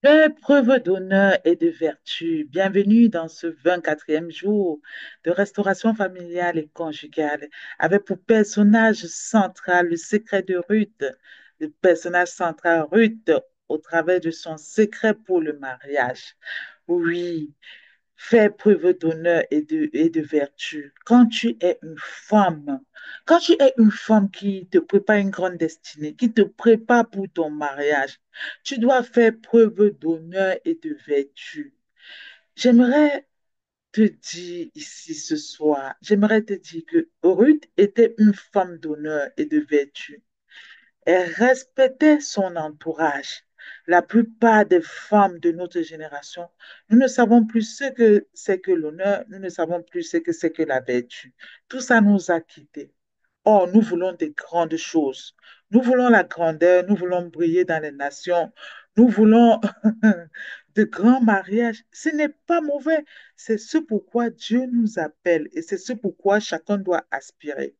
Fais preuve d'honneur et de vertu. Bienvenue dans ce 24e jour de restauration familiale et conjugale, avec pour personnage central le secret de Ruth, le personnage central Ruth au travers de son secret pour le mariage. Oui, fais preuve d'honneur et de vertu. Quand tu es une femme qui te prépare une grande destinée, qui te prépare pour ton mariage, tu dois faire preuve d'honneur et de vertu. J'aimerais te dire ici ce soir, j'aimerais te dire que Ruth était une femme d'honneur et de vertu. Elle respectait son entourage. La plupart des femmes de notre génération, nous ne savons plus ce que c'est que l'honneur, nous ne savons plus ce que c'est que la vertu. Tout ça nous a quittés. Or, nous voulons des grandes choses. Nous voulons la grandeur, nous voulons briller dans les nations, nous voulons de grands mariages. Ce n'est pas mauvais. C'est ce pourquoi Dieu nous appelle et c'est ce pourquoi chacun doit aspirer.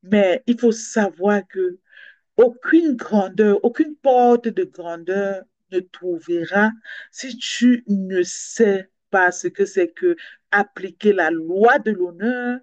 Mais il faut savoir que aucune grandeur, aucune porte de grandeur ne t'ouvrira si tu ne sais pas ce que c'est que appliquer la loi de l'honneur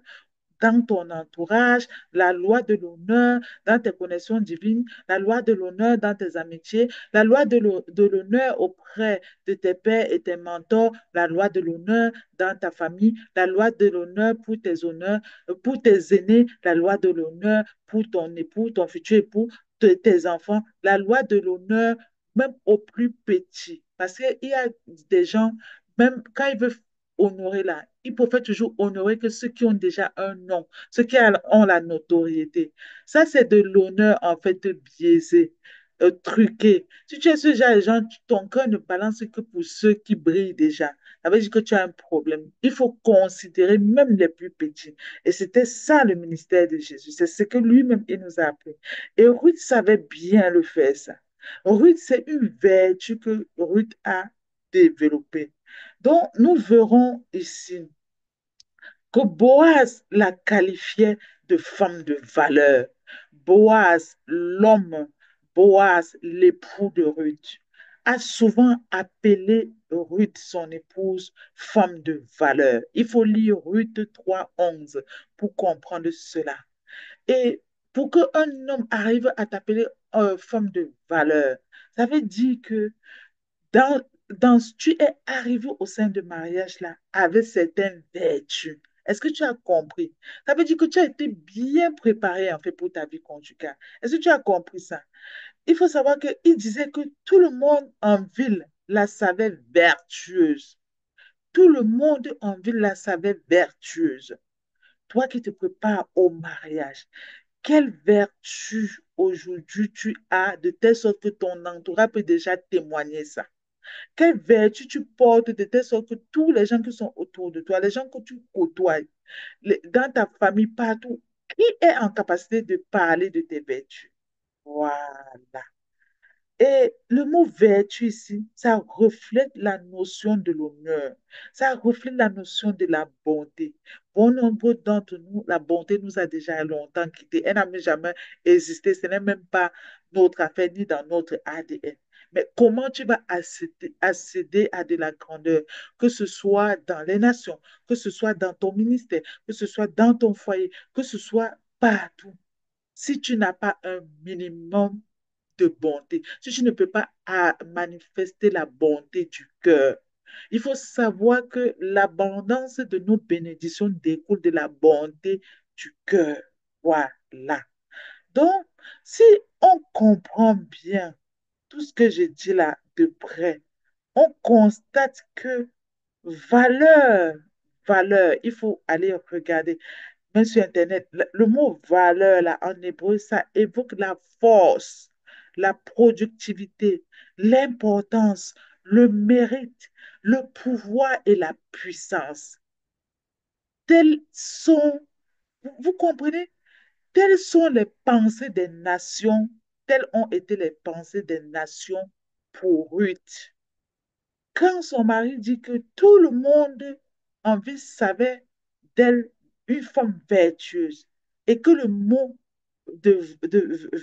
dans ton entourage, la loi de l'honneur dans tes connexions divines, la loi de l'honneur dans tes amitiés, la loi de l'honneur auprès de tes pères et tes mentors, la loi de l'honneur dans ta famille, la loi de l'honneur pour tes honneurs, pour tes aînés, la loi de l'honneur pour ton époux, ton futur époux, tes enfants, la loi de l'honneur même aux plus petits. Parce qu'il y a des gens, même quand ils veulent honorer là, ils préfèrent toujours honorer que ceux qui ont déjà un nom, ceux qui ont la notoriété. Ça, c'est de l'honneur, en fait, biaisé, truqué. Si tu es ce genre de gens, ton cœur ne balance que pour ceux qui brillent déjà. Ça veut dire que tu as un problème. Il faut considérer même les plus petits. Et c'était ça le ministère de Jésus. C'est ce que lui-même, il nous a appris. Et Ruth savait bien le faire, ça. Ruth, c'est une vertu que Ruth a développée. Donc, nous verrons ici que Boaz la qualifiait de femme de valeur. Boaz, l'homme, Boaz, l'époux de Ruth, a souvent appelé Ruth, son épouse, femme de valeur. Il faut lire Ruth 3:11 pour comprendre cela. Et pour qu'un homme arrive à t'appeler femme de valeur, ça veut dire que dans, tu es arrivé au sein de mariage là avec certaines vertus. Est-ce que tu as compris? Ça veut dire que tu as été bien préparé en fait pour ta vie conjugale. Est-ce que tu as compris ça? Il faut savoir qu'il disait que tout le monde en ville la savait vertueuse. Tout le monde en ville la savait vertueuse. Toi qui te prépares au mariage, quelle vertu aujourd'hui tu as de telle sorte que ton entourage peut déjà témoigner ça? Quelle vertu tu portes de telle sorte que tous les gens qui sont autour de toi, les gens que tu côtoies, dans ta famille, partout, qui est en capacité de parler de tes vertus? Voilà. Et le mot vertu ici, ça reflète la notion de l'honneur, ça reflète la notion de la bonté. Bon nombre d'entre nous, la bonté nous a déjà longtemps quittés. Elle n'a même jamais existé. Ce n'est même pas notre affaire ni dans notre ADN. Mais comment tu vas accéder à de la grandeur, que ce soit dans les nations, que ce soit dans ton ministère, que ce soit dans ton foyer, que ce soit partout, si tu n'as pas un minimum de bonté, si tu ne peux pas manifester la bonté du cœur. Il faut savoir que l'abondance de nos bénédictions découle de la bonté du cœur. Voilà. Donc, si on comprend bien tout ce que je dis là de près, on constate que valeur, valeur, il faut aller regarder même sur Internet, le mot valeur, là, en hébreu, ça évoque la force, la productivité, l'importance, le mérite, le pouvoir et la puissance. Telles sont, vous comprenez, telles sont les pensées des nations, telles ont été les pensées des nations pour Ruth. Quand son mari dit que tout le monde en ville savait d'elle une femme vertueuse et que le mot de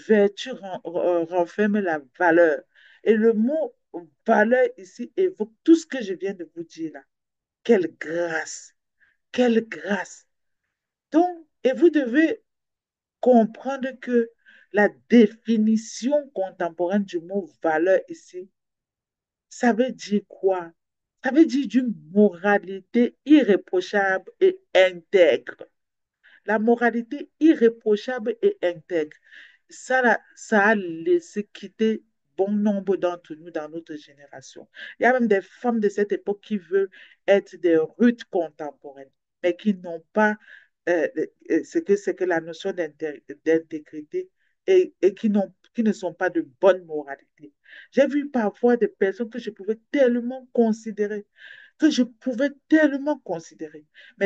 vertu renferme la valeur et le mot valeurs ici évoquent tout ce que je viens de vous dire là. Quelle grâce, quelle grâce. Donc, et vous devez comprendre que la définition contemporaine du mot valeur ici, ça veut dire quoi? Ça veut dire d'une moralité irréprochable et intègre. La moralité irréprochable et intègre. Ça, ça a laissé quitter bon nombre d'entre nous dans notre génération. Il y a même des femmes de cette époque qui veulent être des Ruth contemporaines, mais qui n'ont pas ce que la notion d'intégrité et qui ne sont pas de bonne moralité. J'ai vu parfois des personnes que je pouvais tellement considérer. Mais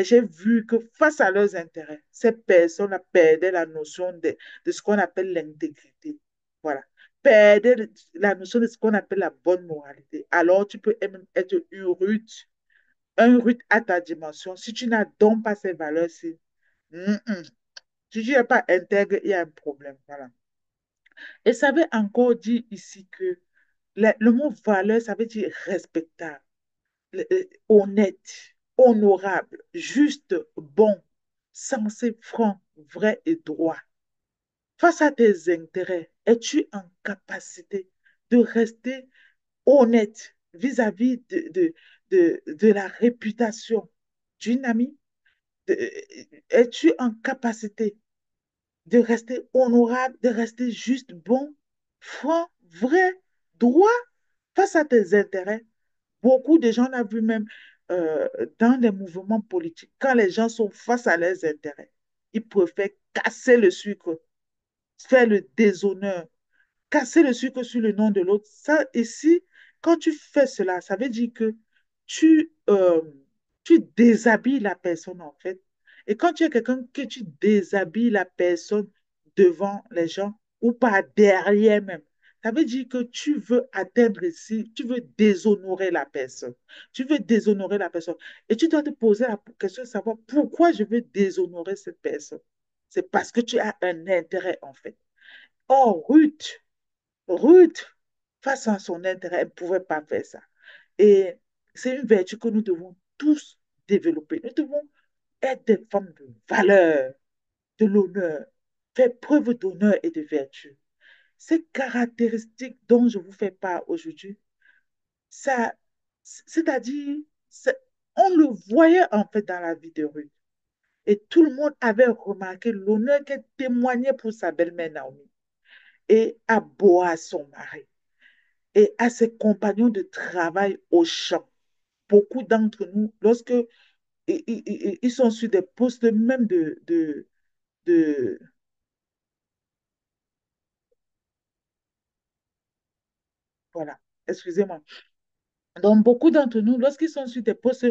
j'ai vu que face à leurs intérêts, ces personnes perdaient la notion de ce qu'on appelle l'intégrité. Voilà. Perdaient la notion de ce qu'on appelle la bonne moralité. Alors, tu peux même être un rude à ta dimension. Si tu n'as donc pas ces valeurs-ci, si tu n'es pas intègre, il y a un problème. Voilà. Et ça veut encore dire ici que le mot valeur, ça veut dire respectable, honnête, honorable, juste, bon, sensé, franc, vrai et droit. Face à tes intérêts, es-tu en capacité de rester honnête vis-à-vis de la réputation d'une amie? Es-tu en capacité de rester honorable, de rester juste, bon, franc, vrai, droit face à tes intérêts? Beaucoup de gens l'ont vu même euh, dans les mouvements politiques, quand les gens sont face à leurs intérêts, ils préfèrent casser le sucre, faire le déshonneur, casser le sucre sur le nom de l'autre. Ça, ici, quand tu fais cela, ça veut dire que tu, euh, tu déshabilles la personne, en fait. Et quand tu es quelqu'un que tu déshabilles la personne devant les gens ou pas derrière même, ça veut dire que tu veux atteindre ici, tu veux déshonorer la personne. Tu veux déshonorer la personne. Et tu dois te poser la question de savoir pourquoi je veux déshonorer cette personne. C'est parce que tu as un intérêt, en fait. Or, Ruth, face à son intérêt, elle ne pouvait pas faire ça. Et c'est une vertu que nous devons tous développer. Nous devons être des femmes de valeur, de l'honneur, faire preuve d'honneur et de vertu. Ces caractéristiques dont je vous fais part aujourd'hui, ça, c'est-à-dire, on le voyait en fait dans la vie de Ruth. Et tout le monde avait remarqué l'honneur qu'elle témoignait pour sa belle-mère Naomi et à Boaz, son mari, et à ses compagnons de travail au champ. Beaucoup d'entre nous, lorsque ils sont sur des postes même de voilà, excusez-moi. Donc, beaucoup d'entre nous, lorsqu'ils sont sur des postes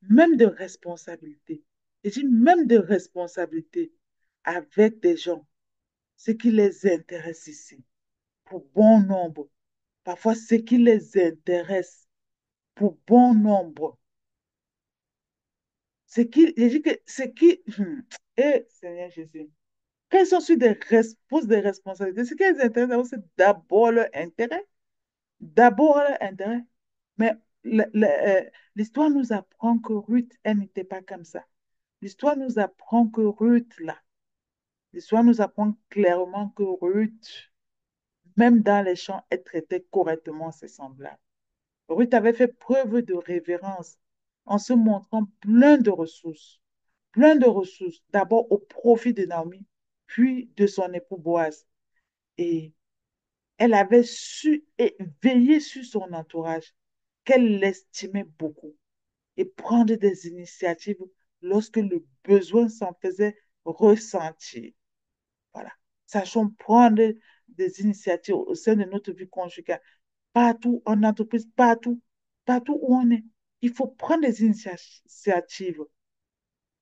même de responsabilité, et dis même de responsabilité avec des gens, ce qui les intéresse ici, pour bon nombre, parfois ce qui les intéresse pour bon nombre, je dis que ce qui, Seigneur Jésus, quand ils sont sur postes de responsabilité, ce qui les intéresse, c'est d'abord leur intérêt. D'abord leur intérêt. Mais l'histoire nous apprend que Ruth, elle n'était pas comme ça. L'histoire nous apprend que Ruth, là, l'histoire nous apprend clairement que Ruth, même dans les champs, elle traitait correctement ses semblables. Ruth avait fait preuve de révérence en se montrant plein de ressources, d'abord au profit de Naomi, puis de son époux Boaz. Et elle avait su et veillé sur son entourage, qu'elle l'estimait beaucoup, et prendre des initiatives lorsque le besoin s'en faisait ressentir. Voilà. Sachons prendre des initiatives au sein de notre vie conjugale, partout en entreprise, partout où on est. Il faut prendre des initiatives.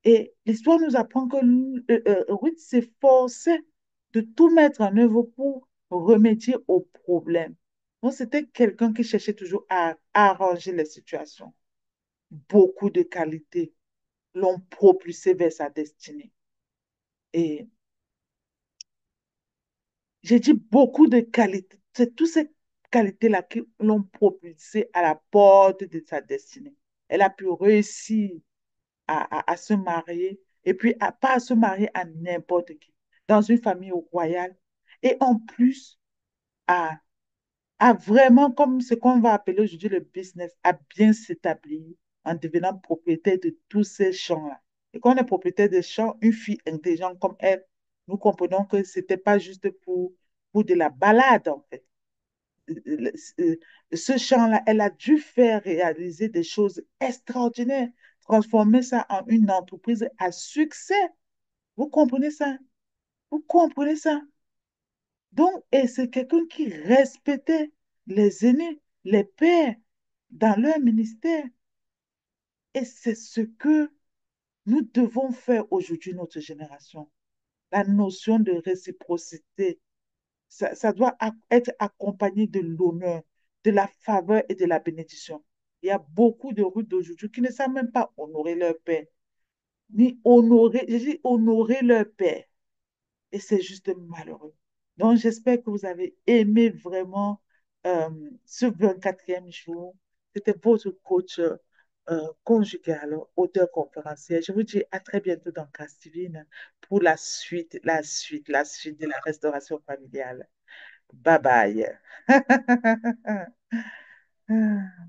Et l'histoire nous apprend que Ruth s'efforçait de tout mettre en œuvre pour remédier au problème. Donc, c'était quelqu'un qui cherchait toujours à arranger les situations. Beaucoup de qualités l'ont propulsé vers sa destinée. Et j'ai dit beaucoup de qualités. C'est toutes ces qualités-là qui l'ont propulsée à la porte de sa destinée. Elle a pu réussir à se marier et puis pas à se marier à n'importe qui, dans une famille royale et en plus à, à vraiment, comme ce qu'on va appeler aujourd'hui le business, à bien s'établir en devenant propriétaire de tous ces champs-là. Et quand on est propriétaire des champs, une fille intelligente comme elle, nous comprenons que ce n'était pas juste pour de la balade, en fait. Le- ce ce champ-là, elle a dû faire réaliser des choses extraordinaires, transformer ça en une entreprise à succès. Vous comprenez ça? Vous comprenez ça? Donc, et c'est quelqu'un qui respectait les aînés, les pères dans leur ministère. Et c'est ce que nous devons faire aujourd'hui, notre génération. La notion de réciprocité, ça doit être accompagné de l'honneur, de la faveur et de la bénédiction. Il y a beaucoup de routes d'aujourd'hui qui ne savent même pas honorer leur père, ni honorer, je dis honorer leur père. Et c'est juste malheureux. Donc, j'espère que vous avez aimé vraiment euh, ce 24e jour. C'était votre coach conjugal, auteur conférencier. Je vous dis à très bientôt dans Castivine pour la suite de la restauration familiale. Bye bye.